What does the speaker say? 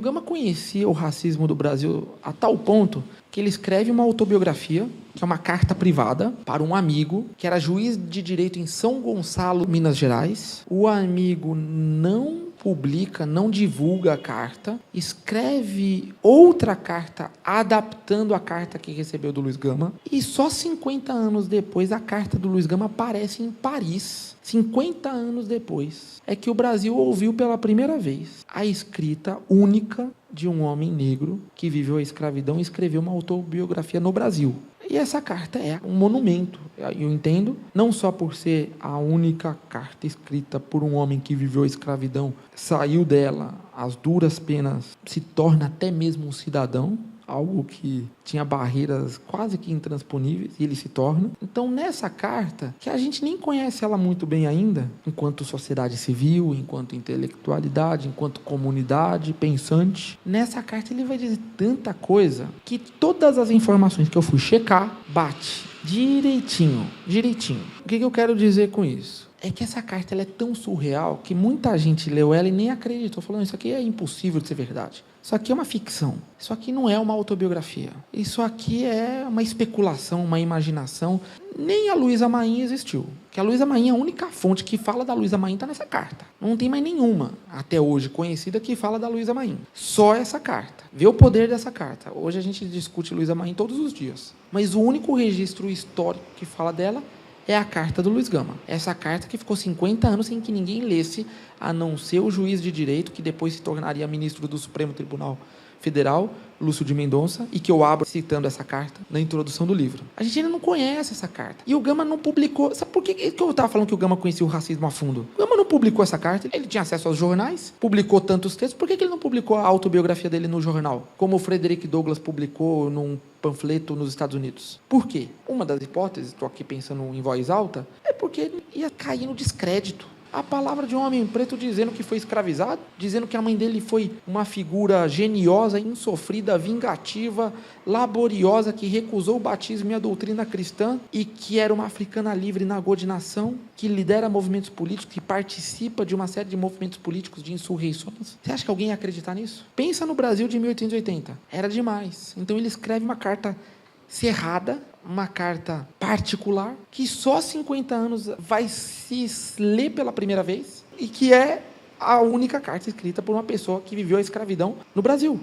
Gama conhecia o racismo do Brasil a tal ponto que ele escreve uma autobiografia, que é uma carta privada, para um amigo, que era juiz de direito em São Gonçalo, Minas Gerais. O amigo não publica, não divulga a carta, escreve outra carta adaptando a carta que recebeu do Luiz Gama, e só 50 anos depois a carta do Luiz Gama aparece em Paris. 50 anos depois é que o Brasil ouviu pela primeira vez a escrita única de um homem negro que viveu a escravidão e escreveu uma autobiografia no Brasil. E essa carta é um monumento, eu entendo, não só por ser a única carta escrita por um homem que viveu a escravidão, saiu dela às duras penas, se torna até mesmo um cidadão, algo que tinha barreiras quase que intransponíveis, e ele se torna. Então, nessa carta, que a gente nem conhece ela muito bem ainda, enquanto sociedade civil, enquanto intelectualidade, enquanto comunidade pensante, nessa carta ele vai dizer tanta coisa que todas as informações que eu fui checar, bate direitinho. O que eu quero dizer com isso? É que essa carta ela é tão surreal que muita gente leu ela e nem acreditou, falando, isso aqui é impossível de ser verdade. Isso aqui é uma ficção. Isso aqui não é uma autobiografia. Isso aqui é uma especulação, uma imaginação. Nem a Luísa Maim existiu. Que a Luísa Maim, a única fonte que fala da Luísa Maim está nessa carta. Não tem mais nenhuma, até hoje, conhecida que fala da Luísa Maim. Só essa carta. Vê o poder dessa carta. Hoje a gente discute Luísa Maim todos os dias. Mas o único registro histórico que fala dela é a carta do Luiz Gama. Essa carta que ficou 50 anos sem que ninguém lesse, a não ser o juiz de direito, que depois se tornaria ministro do Supremo Tribunal Federal, Lúcio de Mendonça, e que eu abro citando essa carta na introdução do livro. A gente ainda não conhece essa carta. E o Gama não publicou. Sabe por que eu estava falando que o Gama conhecia o racismo a fundo? O Gama não publicou essa carta. Ele tinha acesso aos jornais, publicou tantos textos. Por que ele não publicou a autobiografia dele no jornal? Como o Frederick Douglass publicou num panfleto nos Estados Unidos. Por quê? Uma das hipóteses, estou aqui pensando em voz alta, é porque ele ia cair no descrédito. A palavra de um homem preto dizendo que foi escravizado, dizendo que a mãe dele foi uma figura geniosa, insofrida, vingativa, laboriosa, que recusou o batismo e a doutrina cristã e que era uma africana livre na nação, que lidera movimentos políticos, que participa de uma série de movimentos políticos, de insurreições. Você acha que alguém ia acreditar nisso? Pensa no Brasil de 1880. Era demais. Então ele escreve uma carta cerrada, uma carta particular, que só 50 anos vai se ler pela primeira vez e que é a única carta escrita por uma pessoa que viveu a escravidão no Brasil.